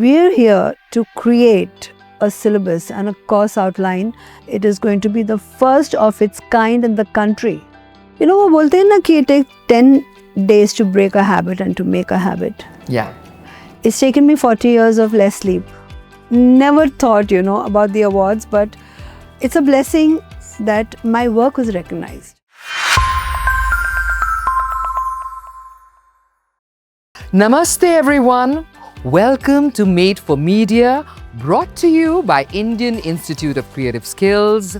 We're here to create a syllabus and a course outline. It is going to be the first of its kind in the country. You know, वो बोलते हैं ना कि it takes 10 days to break a habit and to make a habit. Yeah. It's taken me 40 years of less sleep. Never thought, about the awards, but it's a blessing that my work was recognized. Namaste everyone. Welcome to Made for Media, brought to you by Indian Institute of Creative Skills,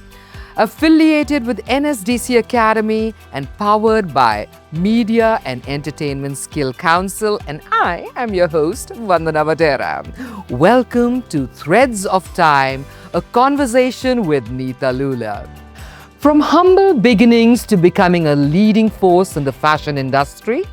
affiliated with NSDC Academy and powered by Media and Entertainment Skill Council, and I am your host, Vandana Vadera. Welcome to Threads of Time, a conversation with Neeta Lulla. From humble beginnings to becoming a leading force in the fashion industry,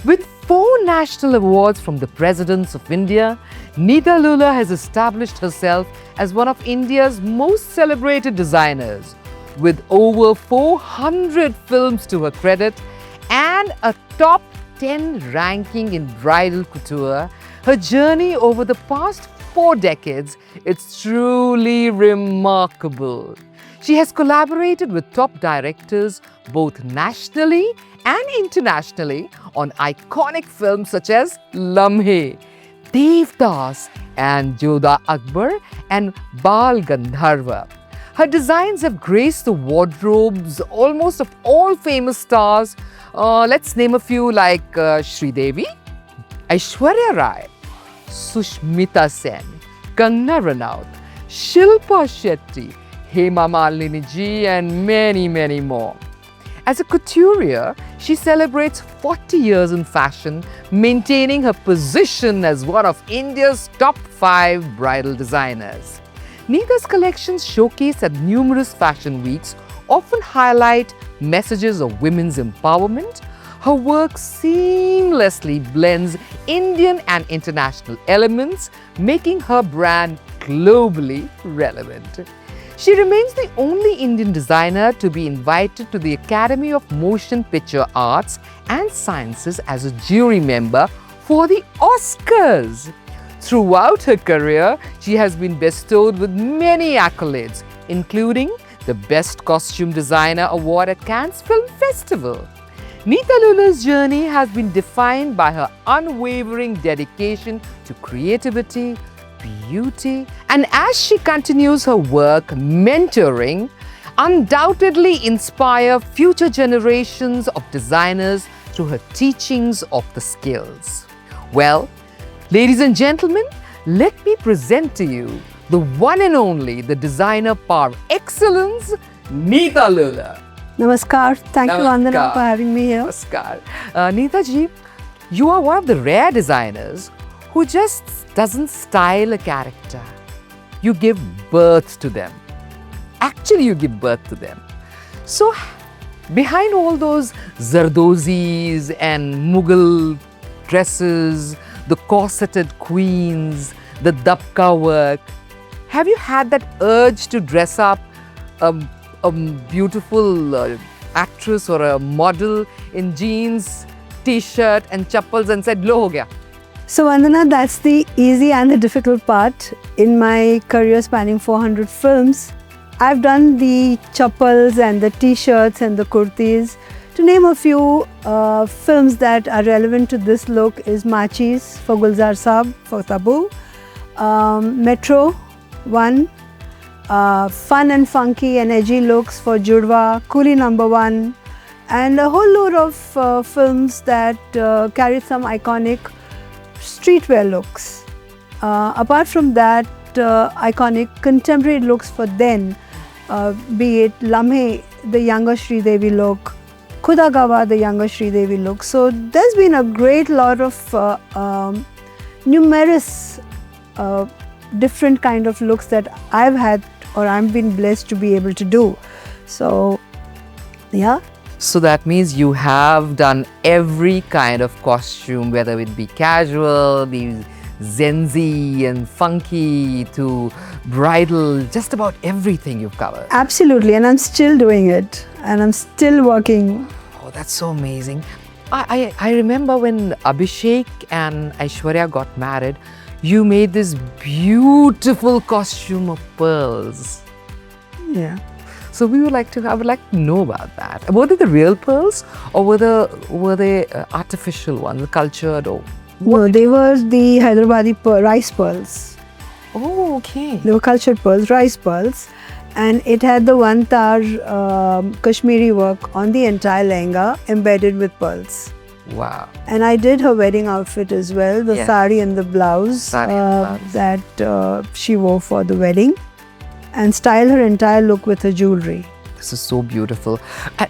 with 4 national awards from the Presidents of India, Neeta Lulla has established herself as one of India's most celebrated designers. With over 400 films to her credit and a top 10 ranking in bridal couture, her journey over the past 4 decades is truly remarkable. She has collaborated with top directors both nationally and internationally on iconic films such as Lamhe, Devdas and Jodha Akbar and Bal Gandharva. Her designs have graced the wardrobes almost of all famous stars. Let's name a few like Sridevi, Aishwarya Rai, Sushmita Sen, Kangana Ranaut, Shilpa Shetty, Hema Malini ji and many more. As a couturier, she celebrates 40 years in fashion, maintaining her position as one of India's top 5 bridal designers. Neeta's collections showcased at numerous fashion weeks often highlight messages of women's empowerment. Her work seamlessly blends Indian and international elements, making her brand globally relevant. She remains the only Indian designer to be invited to the Academy of Motion Picture Arts and Sciences as a jury member for the Oscars. Throughout her career, she has been bestowed with many accolades, including the Best Costume Designer Award at Cannes Film Festival. Neeta Lulla's journey has been defined by her unwavering dedication to creativity, beauty, and as she continues her work mentoring, undoubtedly inspire future generations of designers through her teachings of the skills. Well, ladies and gentlemen, let me present to you the one and only, the designer par excellence, Neeta Lulla. Namaskar. Thank you, Vandana, for having me here. Namaskar. Neeta ji, you are one of the rare designers who just doesn't style a character. You give birth to them. Actually, you give birth to them. So, behind all those zardozis and Mughal dresses, the corseted queens, the dabka work, have you had that urge to dress up a beautiful actress or a model in jeans, t-shirt and chappals and said, "Lo ho gaya"? So Vandana, that's the easy and the difficult part. In my career spanning 400 films, I've done the chappals and the t-shirts and the kurtis. To name a few films that are relevant to this look is Machis for Gulzar Saab for Tabu, Metro 1, fun and funky and edgy looks for Judwa, Coolie Number 1, and a whole load of films that carry some iconic streetwear looks. Apart from that, iconic contemporary looks for then, be it Lamhe, the younger Sridevi look, Khudagawa, the younger Sridevi look. So there's been a great lot of numerous different kind of looks that I've had or I've been blessed to be able to do. So, yeah. So that means you have done every kind of costume, whether it be casual, be zenzi and funky to bridal, just about everything you've covered. Absolutely, and I'm still doing it and I'm still working. Oh, that's so amazing. I remember when Abhishek and Aishwarya got married, you made this beautiful costume of pearls. Yeah. So I would like to know about that. Were they the real pearls, or were they artificial ones, cultured, or? No, they were the Hyderabadi rice pearls. Oh, okay. They were cultured pearls, rice pearls, and it had the one tar Kashmiri work on the entire lehenga embedded with pearls. Wow. And I did her wedding outfit as well, the Yes. sari and the blouse, Sari and blouse. that she wore for the wedding, and styled her entire look with her jewelry. This is so beautiful.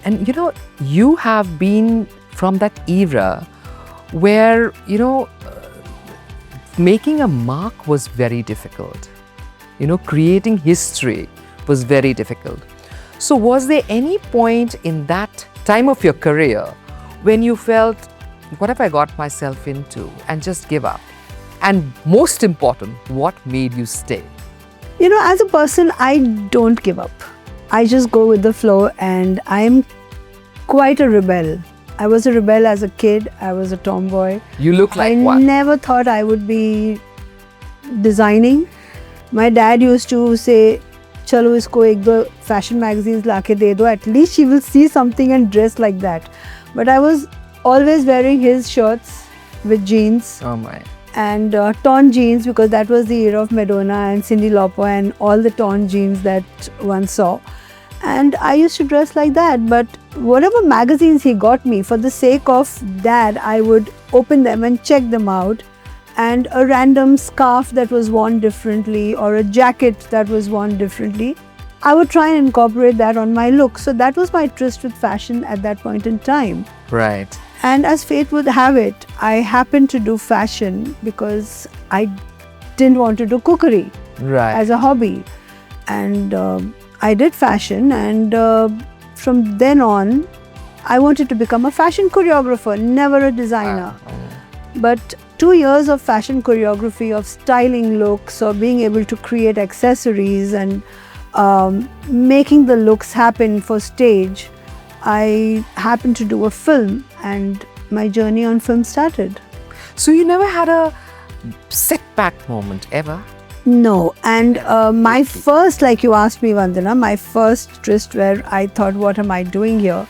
And you know, you have been from that era where, you know, making a mark was very difficult. You know, creating history was very difficult. So was there any point in that time of your career when you felt, what have I got myself into, and just give up? And most important, what made you stay? You know, as a person, I don't give up. I just go with the flow, and I'm quite a rebel. I was a rebel as a kid. I was a tomboy. You look like I one. never thought I would be designing. My dad used to say, "Chalo, isko ek do fashion magazines laake de do. At least she will see something and dress like that." But I was always wearing his shirts with jeans. Oh my. And torn jeans, because that was the era of Madonna and Cyndi Lauper and all the torn jeans that one saw. And I used to dress like that. But whatever magazines he got me, for the sake of that, I would open them and check them out. And a random scarf that was worn differently, or a jacket that was worn differently, I would try and incorporate that on my look. So that was my tryst with fashion at that point in time. Right. And as fate would have it, I happened to do fashion because I didn't want to do cookery Right. as a hobby. And I did fashion, and from then on, I wanted to become a fashion choreographer, never a designer. But 2 years of fashion choreography, of styling looks, or being able to create accessories and making the looks happen for stage, I happened to do a film, and my journey on film started. So you never had a setback moment ever? No, and my first, like you asked me, Vandana, my first tryst where I thought, what am I doing here,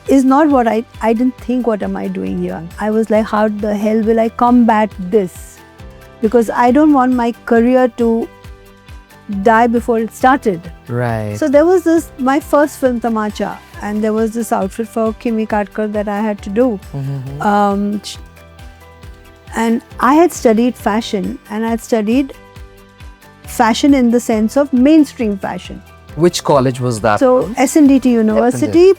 is not what I didn't think, what am I doing here? I was like, how the hell will I combat this? Because I don't want my career to die before it started. Right. So there was this, my first film, Tamacha, and there was this outfit for Kimi Katkar that I had to do. And I had studied fashion, and I had studied fashion in the sense of mainstream fashion. Which college was that? So SNDT University.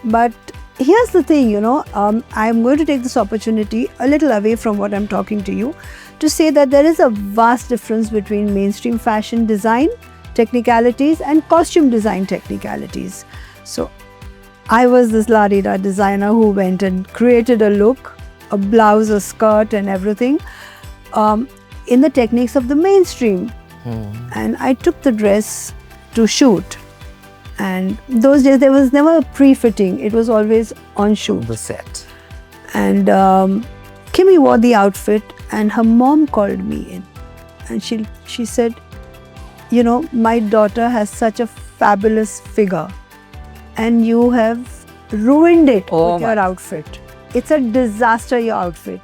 But here's the thing, you know, I'm going to take this opportunity a little away from what I'm talking to you to say that there is a vast difference between mainstream fashion design technicalities and costume design technicalities. So I was this la-di-da designer who went and created a look, a blouse, a skirt and everything in the techniques of the mainstream. And I took the dress to shoot. And those days there was never a pre-fitting, it was always on shoot. The set. And Kimi wore the outfit, and her mom called me in, and she said, you know, my daughter has such a fabulous figure and you have ruined it with your outfit. It's a disaster, your outfit.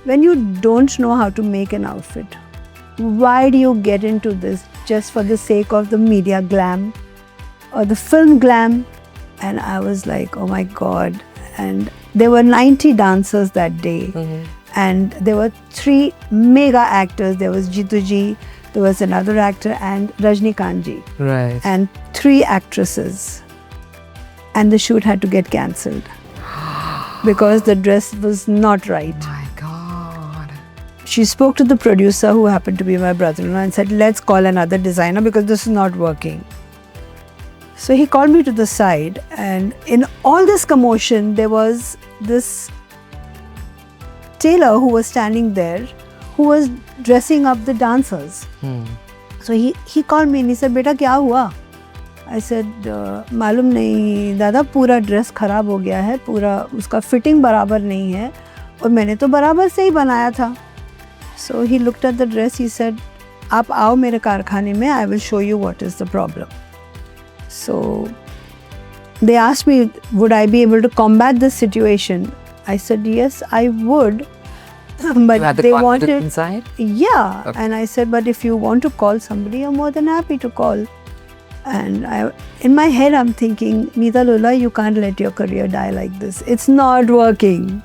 When you don't know how to make an outfit, why do you get into this just for the sake of the media glam or the film glam? And I was like, oh my God. And there were 90 dancers that day. And there were 3 mega actors. There was Jituji, there was another actor, and Rajnikantji. Right. And 3 actresses. And the shoot had to get cancelled because the dress was not right. My God. She spoke to the producer, who happened to be my brother-in-law, and said, let's call another designer because this is not working. So he called me to the side, and in all this commotion, there was this tailor who was standing there, who was dressing up the dancers. So he called me and he said, "Beta, kya hua?" I said, "मालूम नहीं दादा, पूरा dress खराब हो गया है, पूरा उसका फिटिंग बराबर नहीं है और मैंने तो बराबर से ही बनाया था." So he looked at the dress, he said, "Aap aao mere karkhane mein, I will show you what is the problem." So they asked me, would I be able to combat this situation? I said, yes, I would. But You had the they confidence wanted, inside? yeah. Okay. And I said, but if you want to call somebody, I'm more than happy to call. And in my head, I'm thinking, Neeta Lulla, you can't let your career die like this. It's not working.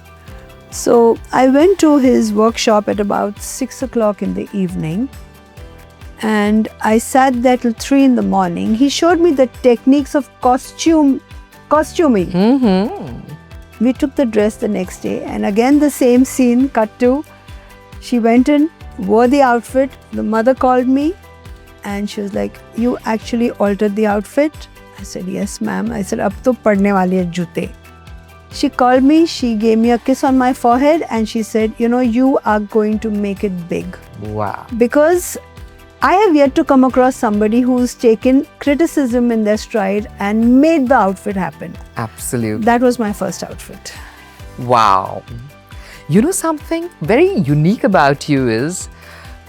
So I went to his workshop at about 6 o'clock in the evening. And I sat there till 3 in the morning. He showed me the techniques of costuming. We took the dress the next day, and again the same scene, cut to. She went in, wore the outfit. The mother called me and she was like, "You actually altered the outfit?" I said, "Yes, ma'am." I said, "Ab to padne wali hai jute." She called me, she gave me a kiss on my forehead and she said, "You know, you are going to make it big." Wow. Because I have yet to come across somebody who's taken criticism in their stride and made the outfit happen. Absolutely. That was my first outfit. Wow. You know something very unique about you is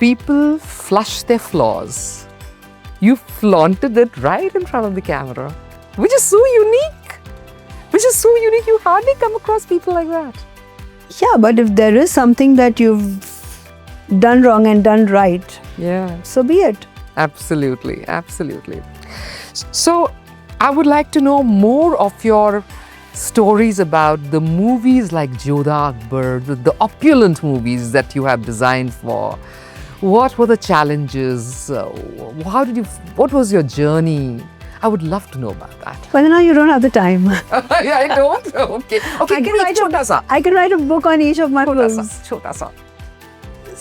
people flush their flaws. You flaunted it right in front of the camera, which is so unique. You hardly come across people like that. Yeah, but if there is something that you've done wrong and done right, Yeah. so be it. Absolutely. So, I would like to know more of your stories about the movies like Jodha Akbar, the opulent movies that you have designed for. What were the challenges? What was your journey? I would love to know about that. But now you don't have the time. I don't. Okay. I can write a book on each of my films. Chota sa.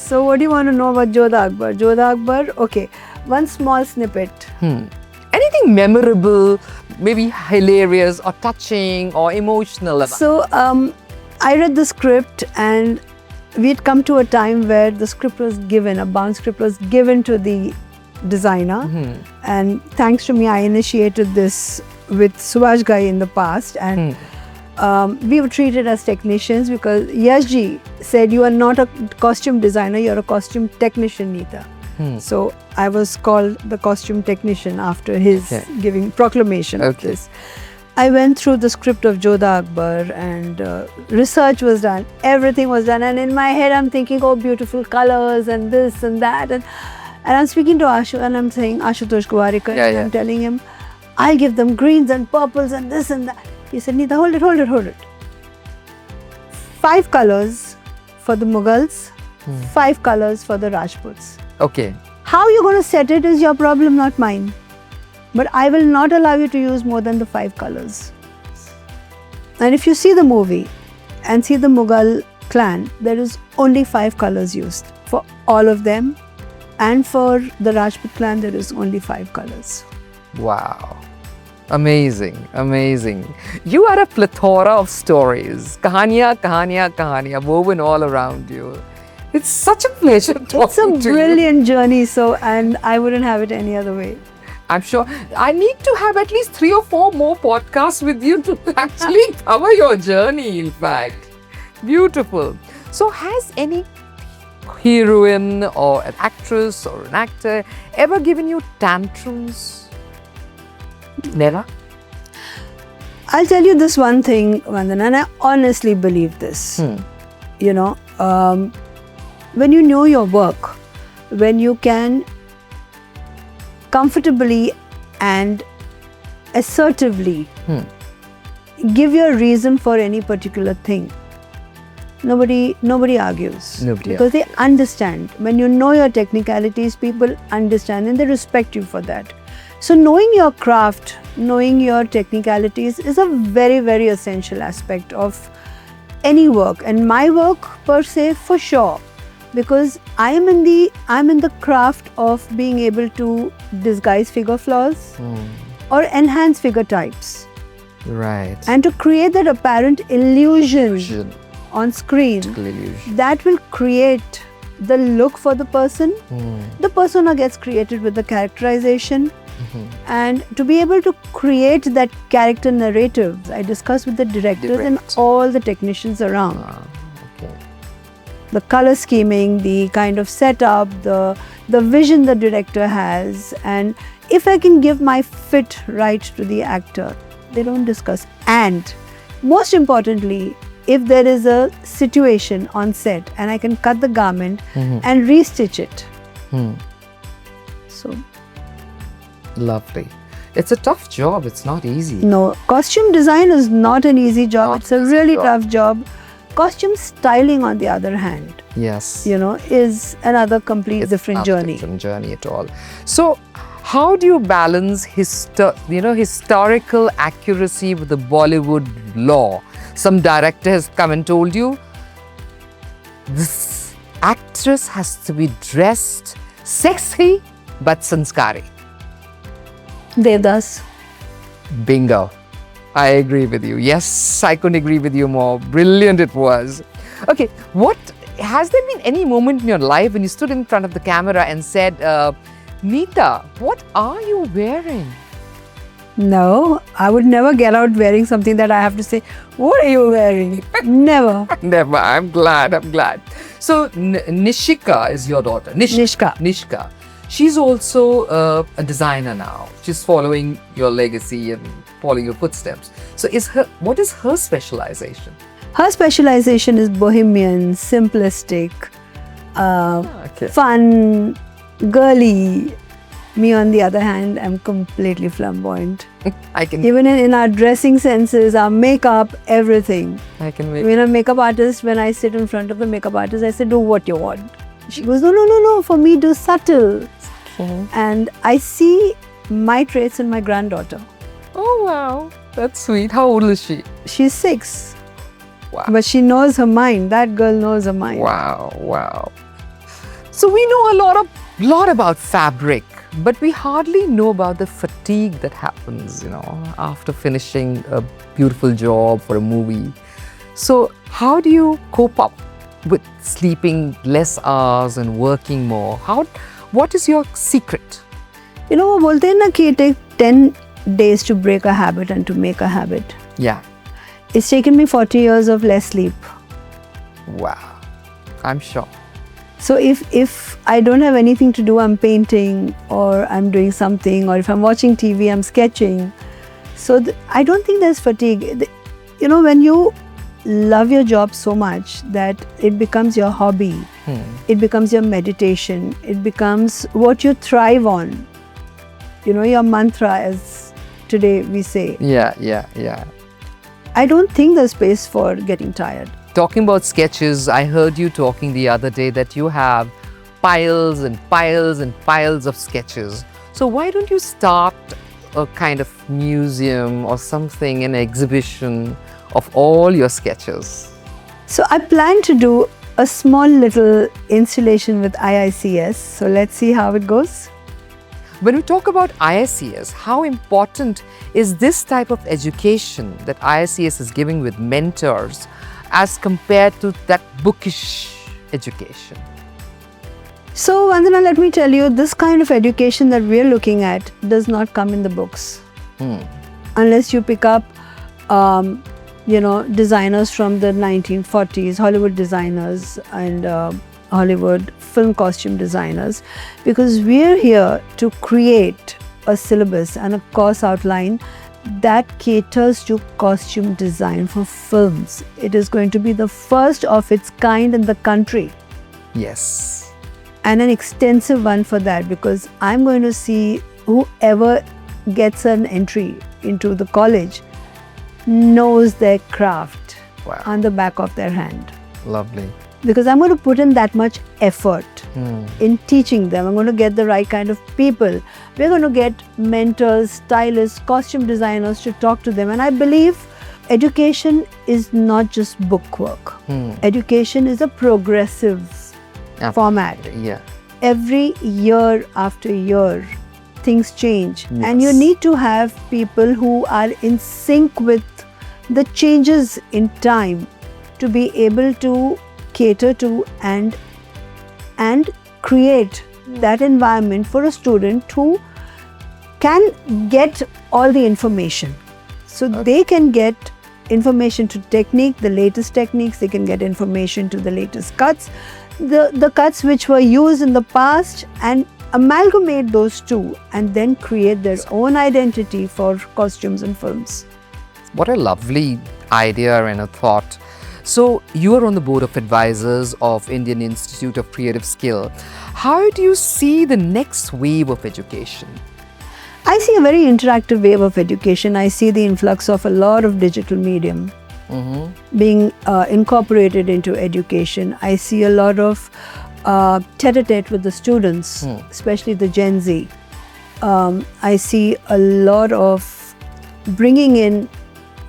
So what do you want to know about Jodha Akbar? Jodha Akbar, okay. One small snippet. Anything memorable, maybe hilarious or touching or emotional? So I read the script and we had come to a time where the script was given, a bound script was given to the designer. And thanks to me, I initiated this with Subhash Ghai in the past. And we were treated as technicians because Yashji said, "You are not a costume designer, you're a costume technician, Nita." So I was called the costume technician after his giving proclamation of this. I went through the script of Jodha Akbar and research was done, everything was done. And in my head, I'm thinking, oh, beautiful colors and this and that. And I'm speaking to Ashu and I'm saying, Ashutosh Guwarikar, and I'm telling him, I'll give them greens and purples and this and that. He said, Nita, hold it. 5 colors for the Mughals, 5 colors for the Rajputs. Okay. How you're going to set it is your problem, not mine. But I will not allow you to use more than the 5 colors. And if you see the movie and see the Mughal clan, there is only 5 colors used for all of them. And for the Rajput clan, there is only 5 colors. Wow. Amazing. You are a plethora of stories. Kahaniya woven all around you. It's such a pleasure talking to you. It's a brilliant journey, and I wouldn't have it any other way. I'm sure I need to have at least 3 or 4 more podcasts with you to actually cover your journey, in fact. Beautiful. So has any heroine or an actress or an actor ever given you tantrums? Never? I'll tell you this one thing, Vandana, and I honestly believe this. You know, when you know your work, when you can comfortably and assertively give your reason for any particular thing, nobody argues. Because they understand. When you know your technicalities, people understand and they respect you for that. So knowing your craft, knowing your technicalities is a very, very essential aspect of any work, and my work per se for sure, because I'm in the craft of being able to disguise figure flaws or enhance figure types. Right. And to create that apparent illusion on screen that will create the look for the person. The persona gets created with the characterization. And to be able to create that character narrative, I discuss with the directors and all the technicians around. the color scheming, the kind of setup, the vision the director has, and if I can give my fit right to the actor, they don't discuss. And most importantly, if there is a situation on set and I can cut the garment and restitch it. So Lovely. It's a tough job. It's not easy. no, costume design is not an easy job. Not It's a easy really job. tough job. Costume styling, on the other hand, Yes. is another complete It's different not journey. Different journey at all. So, how do you balance historical accuracy with the Bollywood law? Some director has come and told you this actress has to be dressed sexy but sanskari. Devdas. Bingo. I agree with you. Yes, I couldn't agree with you more. Brilliant it was. Okay, has there been any moment in your life when you stood in front of the camera and said, Nita, what are you wearing? No, I would never get out wearing something that I have to say, what are you wearing? Never. Never. I'm glad. So, Nishika is your daughter. Nishka. Nishka. She's also a designer now. She's following your legacy and following your footsteps. So, what is her specialization? Her specialization is bohemian, simplistic, Okay. fun, girly. Me, on the other hand, I'm completely flamboyant. I can Even in our dressing senses, our makeup, everything. make. When a makeup artist, when I sit in front of the makeup artist, I say, do what you want. She goes, no, for me, do subtle. And I see my traits in my granddaughter. Oh, wow. That's sweet. How old is she? She's 6. Wow. But she knows her mind. That girl knows her mind. Wow. So we know a lot about fabric, but we hardly know about the fatigue that happens, after finishing a beautiful job for a movie. So how do you cope up with sleeping less hours and working more? What is your secret? वो बोलते हैं ना कि it takes 10 days to break a habit and to make a habit. Yeah. It's taken me 40 years of less sleep. Wow. I'm sure. So if I don't have anything to do, I'm painting or I'm doing something, or if I'm watching TV, I'm sketching. So I don't think there's fatigue. When you love your job so much that it becomes your hobby, it becomes your meditation, it becomes what you thrive on. Your mantra, as today we say. Yeah. I don't think there's space for getting tired. Talking about sketches, I heard you talking the other day that you have piles and piles and piles of sketches. So why don't you start a kind of museum or something, an exhibition of all your sketches? So I plan to do a small little installation with IICS. So let's see how it goes. When we talk about IICS, how important is this type of education that IICS is giving with mentors as compared to that bookish education? So Vandana, let me tell you, this kind of education that we're looking at does not come in the books. Unless you pick up, designers from the 1940s, Hollywood designers and Hollywood film costume designers, because we're here to create a syllabus and a course outline that caters to costume design for films. It is going to be the first of its kind in the country. Yes. And an extensive one for that, because I'm going to see whoever gets an entry into the college knows their craft on the back of their hand. Lovely. Because I'm going to put in that much effort in teaching them. I'm going to get the right kind of people. We're going to get mentors, stylists, costume designers to talk to them. And I believe education is not just book work. Education is a progressive format. Yeah. Every year after year, things change. Yes. And you need to have people who are in sync with the changes in time to be able to cater to and create that environment for a student who can get all the information. So they can get information to technique, the latest techniques. They can get information to the latest cuts, the cuts which were used in the past, and amalgamate those two and then create their own identity for costumes and films. What a lovely idea and a thought. So you are on the board of advisors of Indian Institute of Creative Skill. How do you see the next wave of education? I see a very interactive wave of education. I see the influx of a lot of digital medium being incorporated into education. I see a lot of tete-a-tete with the students, especially the Gen Z. I see a lot of bringing in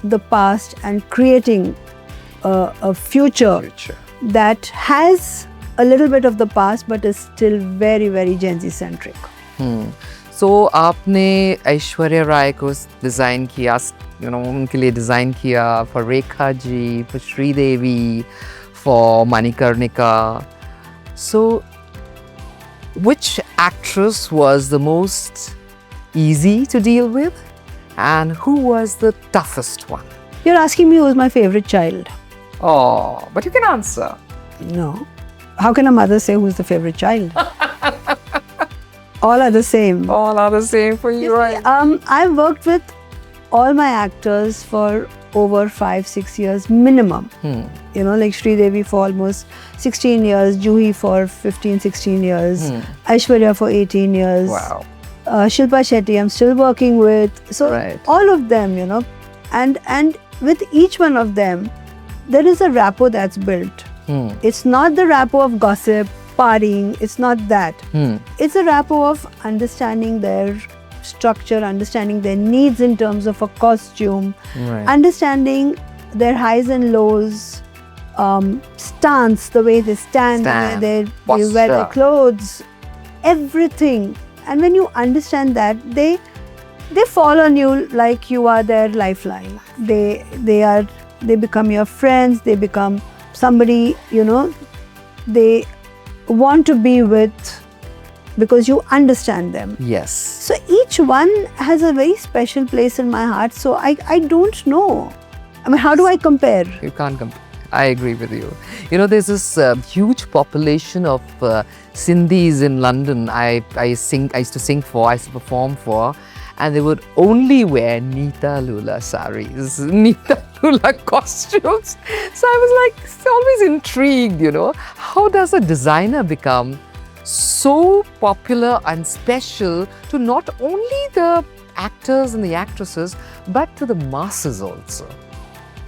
the past and creating a future that has a little bit of the past but is still very, very Gen Z centric. So आपने ऐश्वर्या राय को design किया, उनके लिए design किया, for Rekha ji, for Sridevi, for Manikarnika. So which actress was the most easy to deal with and who was the toughest one? You're asking me who's my favorite child? Oh, but you can answer. No. How can a mother say who's the favorite child? All are the same. All are the same for you, right? I've worked with all my actors for over 5-6 years minimum. Like Sridevi for almost 16 years, Juhi for 15-16 years, Aishwarya for 18 years. Wow. Shilpa Shetty I'm still working with. So all of them, and with each one of them, there is a rapport that's built. It's not the rapport of gossip, partying, it's not that. It's a rapport of understanding their structure, understanding their needs in terms of a costume, understanding their highs and lows, stance, the way they stand, the way they wear their clothes, everything. And when you understand that, they fall on you like you are their lifeline. They become your friends, they become somebody, they want to be with because you understand them. Yes. So each one has a very special place in my heart. So I don't know. I mean, how do I compare? You can't compare. I agree with you. There's this huge population of Sindhis in London. I used to sing for, I used to perform for, and they would only wear Neeta Lulla saris, Neeta Lulla costumes. So I was like always intrigued, how does a designer become so popular and special to not only the actors and the actresses, but to the masses also?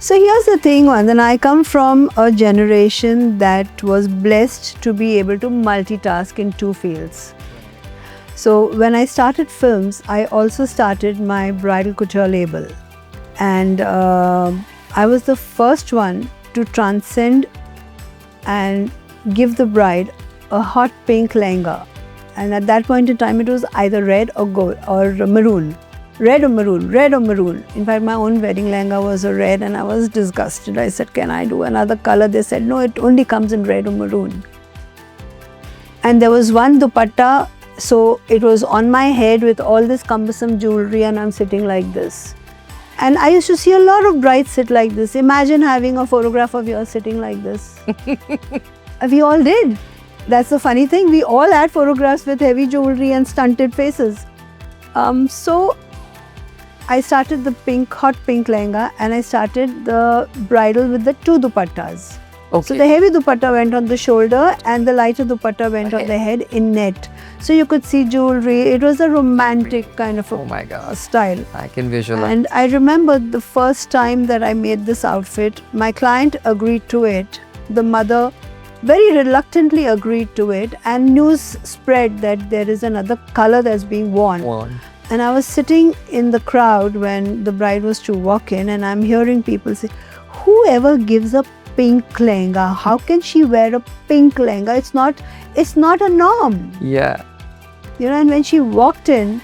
So here's the thing, Vandan, I come from a generation that was blessed to be able to multitask in two fields. So when I started films, I also started my bridal couture label. And I was the first one to transcend and give the bride a hot pink lehenga. And at that point in time, it was either red or gold or maroon. Red or maroon, red or maroon. In fact, my own wedding lehenga was a red and I was disgusted. I said, can I do another color? They said, no, it only comes in red or maroon. And there was one dupatta, so it was on my head with all this cumbersome jewelry and I'm sitting like this. And I used to see a lot of brides sit like this. Imagine having a photograph of yours sitting like this. We all did. That's the funny thing. We all had photographs with heavy jewelry and stunted faces. So I started the hot pink lehenga and I started the bridal with the two dupattas. Okay. So the heavy dupatta went on the shoulder and the lighter dupatta went on the head in net. So you could see jewelry. It was a romantic kind of a style. I can visualize. And I remember the first time that I made this outfit, my client agreed to it. The mother very reluctantly agreed to it, and news spread that there is another color that's being worn. And I was sitting in the crowd when the bride was to walk in, and I'm hearing people say, whoever gives a pink lehenga, how can she wear a pink lehenga? It's not a norm. Yeah. And when she walked in,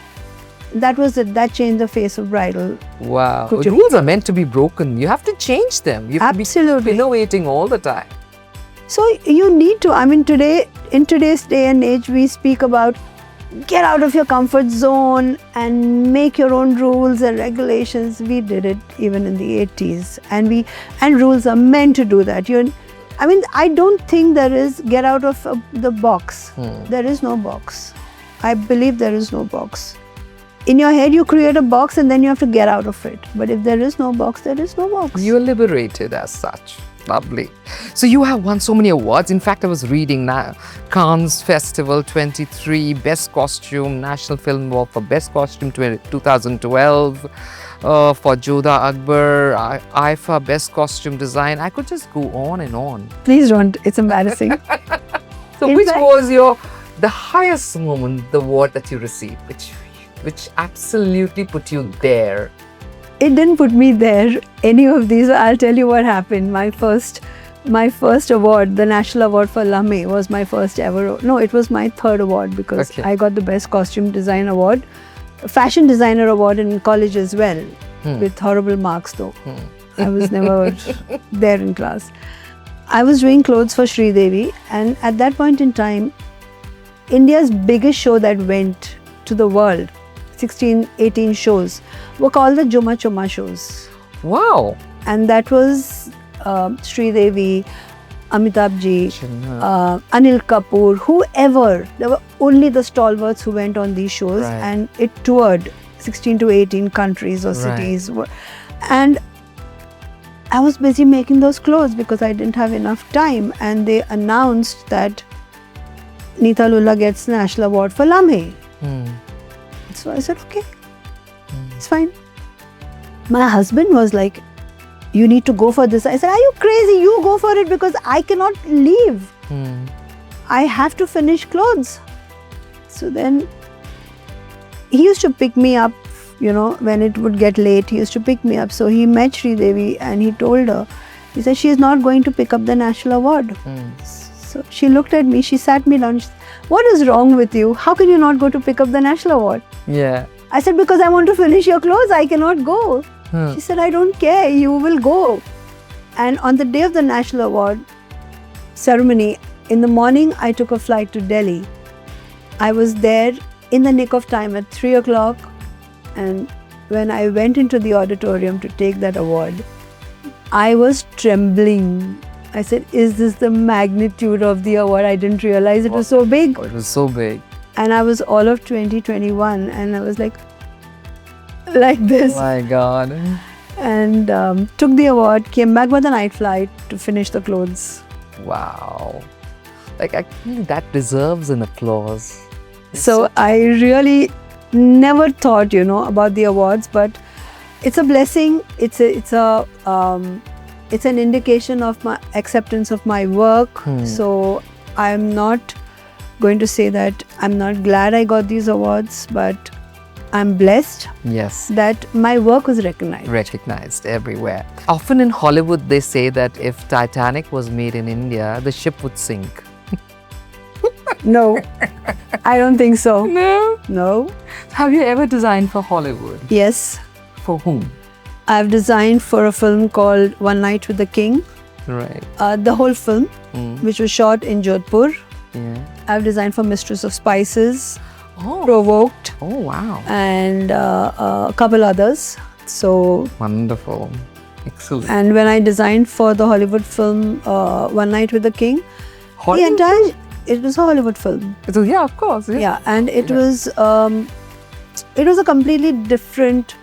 that was it. That changed the face of bridal. Wow. The rules are meant to be broken. You have to change them. You have to be innovating all the time. So you need to, in today's day and age, we speak about get out of your comfort zone and make your own rules and regulations. We did it even in the 80s, and rules are meant to do that. I don't think there is get out of the box. There is no box. I believe there is no box. In your head, you create a box and then you have to get out of it. But if there is no box, there is no box. You're liberated as such. Lovely. So you have won so many awards. In fact, I was reading now, Cannes Festival 23, Best Costume, National Film Award for Best Costume 2012, for Jodha Akbar, IIFA Best Costume Design. I could just go on and on. Please don't. It's embarrassing. So which was the highest moment, the award that you received, which absolutely put you there? It didn't put me there, any of these. I'll tell you what happened. My first award, the National Award for Lame, was my first ever. No, it was my third award, because I got the Best Costume Design Award, Fashion Designer Award in college as well, with horrible marks though. I was never there in class. I was doing clothes for Sri Devi, and at that point in time, India's biggest show that went to the world, 16, 18 shows, were called the Juma Chuma shows. Wow! And that was Sri Devi, Amitabh Ji, Anil Kapoor, whoever. There were only the stalwarts who went on these shows, and it toured 16 to 18 countries or cities. And I was busy making those clothes because I didn't have enough time, and they announced that Neeta Lulla gets National Award for Lame. So I said, okay, it's fine. My husband was like, you need to go for this. I said, are you crazy? You go for it, because I cannot leave. I have to finish clothes. So then he used to pick me up, when it would get late, he used to pick me up. So he met Sri Devi and he told her, he said, she is not going to pick up the National Award. So she looked at me, she sat me down. She said, what is wrong with you? How can you not go to pick up the National Award? Yeah. I said, because I want to finish your clothes, I cannot go. She said, I don't care, you will go. And on the day of the National Award ceremony, in the morning, I took a flight to Delhi. I was there in the nick of time at 3 o'clock. And when I went into the auditorium to take that award, I was trembling. I said, is this the magnitude of the award? I didn't realize it was so big. Oh, it was so big. And I was all of 2021, and I was like this. Oh my God. And took the award, came back with a night flight to finish the clothes. Wow. I think that deserves an applause. So I really never thought, about the awards, but it's a blessing. It's an indication of my acceptance of my work. So I'm not going to say that I'm not glad I got these awards, but I'm blessed that my work was recognized. Recognized everywhere. Often in Hollywood, they say that if Titanic was made in India, the ship would sink. No, I don't think so. No? Have you ever designed for Hollywood? Yes. For whom? I've designed for a film called One Night with the King. Right. The whole film, which was shot in Jodhpur. Yeah. I've designed for Mistress of Spices, Oh. Provoked, Oh, wow. and a couple others. So Wonderful. Excellent. And when I designed for the Hollywood film One Night with the King, it was a Hollywood film. So, yeah, of course. Yeah, and it was a completely different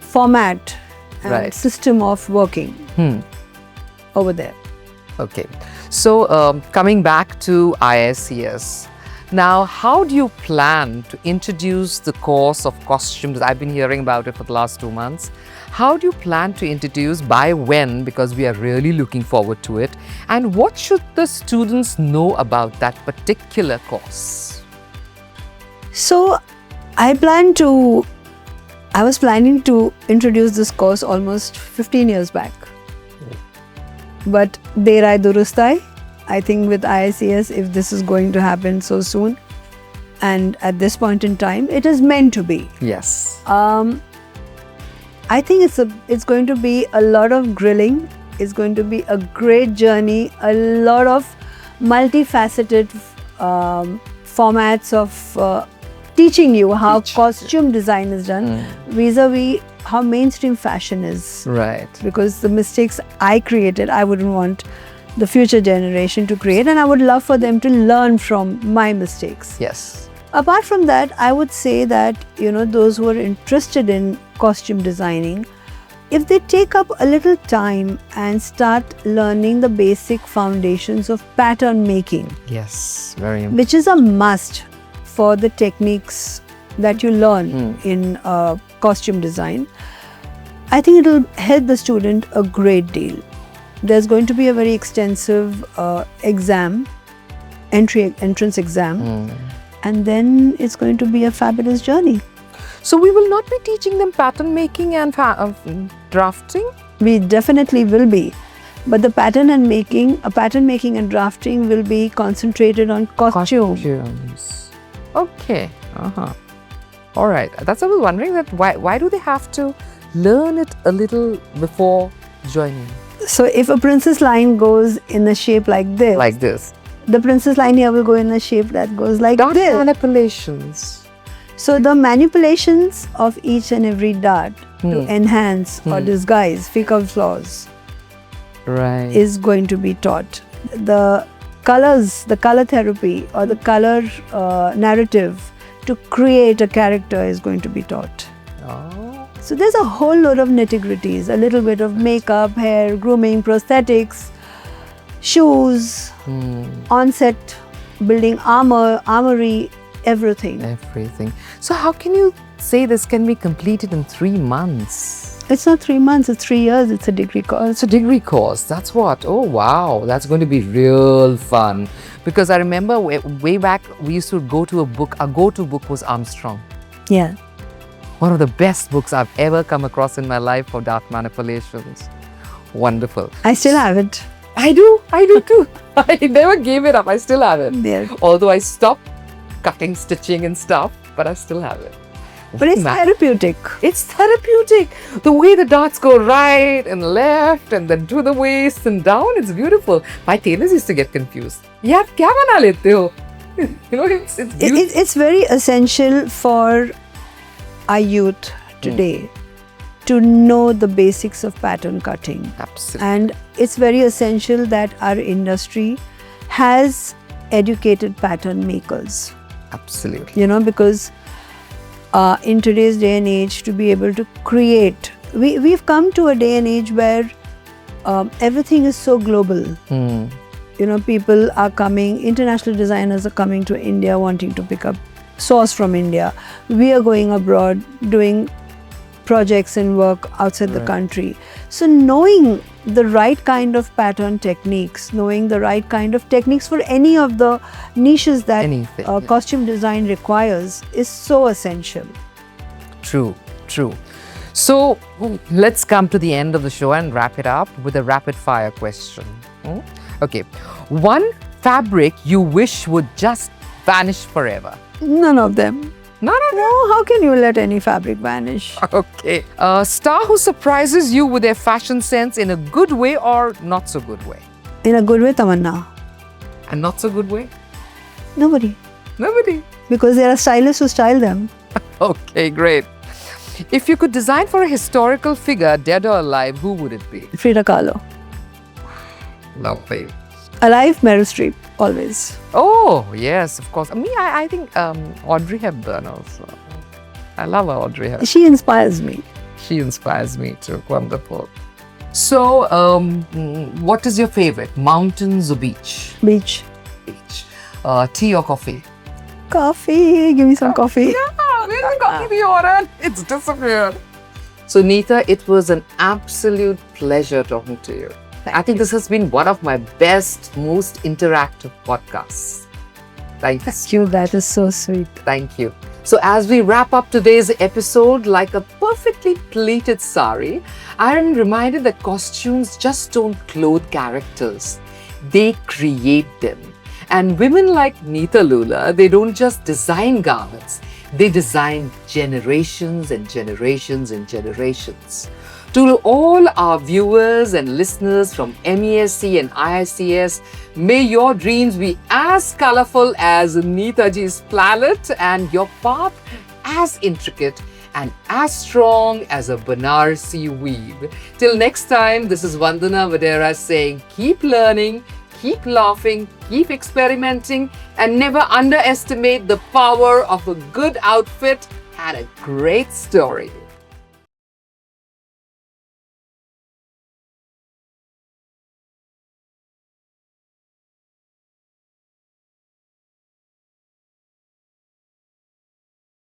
format and system of working over there. Okay. So, coming back to IICS, now, how do you plan to introduce the course of costumes? I've been hearing about it for the last 2 months. How do you plan to introduce, by when? Because we are really looking forward to it. And what should the students know about that particular course? So, I was planning to introduce this course almost 15 years back. But Derai Durustai, I think with IICS, if this is going to happen so soon, and at this point in time, it is meant to be. Yes. I think it's going to be a lot of grilling. It's going to be a great journey, a lot of multifaceted formats of teaching you how Teach. costume design is done vis-a-vis how mainstream fashion is. Right. Because the mistakes I created, I wouldn't want the future generation to create, and I would love for them to learn from my mistakes. Yes. Apart from that, I would say that, those who are interested in costume designing, if they take up a little time and start learning the basic foundations of pattern making, Yes. Very important. which is a must for the techniques that you learn in costume design, I think it will help the student a great deal. There's going to be a very extensive entrance exam, and then it's going to be a fabulous journey. So we will not be teaching them pattern making and drafting? We definitely will be, but the pattern making and drafting will be concentrated on costume. Costumes. Okay. All right. That's what I was wondering, that why do they have to learn it a little before joining? So if a princess line goes in a shape like this, Like this. the princess line here will go in a shape that goes like Dot this. manipulations. So the manipulations of each and every dart to enhance or disguise fecal flaws Right. is going to be taught. The colors, the color therapy or the color narrative to create a character is going to be taught. Oh. So there's a whole lot of nitty-gritties, a little bit of makeup, hair, grooming, prosthetics, shoes, on-set building armory, everything. Everything. So how can you say this can be completed in 3 months? It's not 3 months, it's 3 years, it's a degree course. It's a degree course. That's what? Oh, wow. That's going to be real fun. Because I remember way back, we used to go to a book. Our go-to book was Armstrong. Yeah. One of the best books I've ever come across in my life for dart manipulations. Wonderful. I still have it. I do too. I never gave it up. I still have it. Yes. Although I stopped cutting, stitching and stuff, but I still have it. But it's therapeutic. It's therapeutic. The way the darts go right and left and then to the waist and down, it's beautiful. My tailors used to get confused. Yaar, kya bana lete ho? It's beautiful. It's very essential for our youth today to know the basics of pattern cutting. Absolutely. And it's very essential that our industry has educated pattern makers. Absolutely. Because in today's day and age, to be able to create, we've come to a day and age where everything is so global. People are coming, international designers are coming to India wanting to pick up source from India. We are going abroad doing projects and work outside the country. So knowing the right kind of pattern techniques, knowing the right kind of techniques for any of the niches that costume design requires is so essential. True. So let's come to the end of the show and wrap it up with a rapid fire question. Okay. One fabric you wish would just vanish forever? None of them. None of them? No, how can you let any fabric vanish? Okay. A star who surprises you with their fashion sense in a good way or not so good way? In a good way, Tamanna. And not so good way? Nobody. Because there are stylists who style them. Okay, great. If you could design for a historical figure, dead or alive, who would it be? Frida Kahlo. Lovely. Alive, Meryl Streep, always. Oh, yes, of course. I think Audrey Hepburn also. I love Audrey Hepburn. She inspires me. She inspires me too. Wonderful. So, what is your favorite? Mountains or beach? Beach. Beach. Tea or coffee? Coffee. Give me some coffee. Yeah, where's the coffee we ordered? It's disappeared. So, Nita, it was an absolute pleasure talking to you. I think this has been one of my best, most interactive podcasts. Thank you. That is so sweet. Thank you. So as we wrap up today's episode like a perfectly pleated sari, I am reminded that costumes just don't clothe characters. They create them. And women like Neeta Lulla, they don't just design garments. They design generations and generations and generations. To all our viewers and listeners from MESC and IICS, may your dreams be as colorful as Neetaji's planet and your path as intricate and as strong as a Banarsi weave. Till next time, this is Vandana Vadera saying keep learning, keep laughing, keep experimenting, and never underestimate the power of a good outfit and a great story.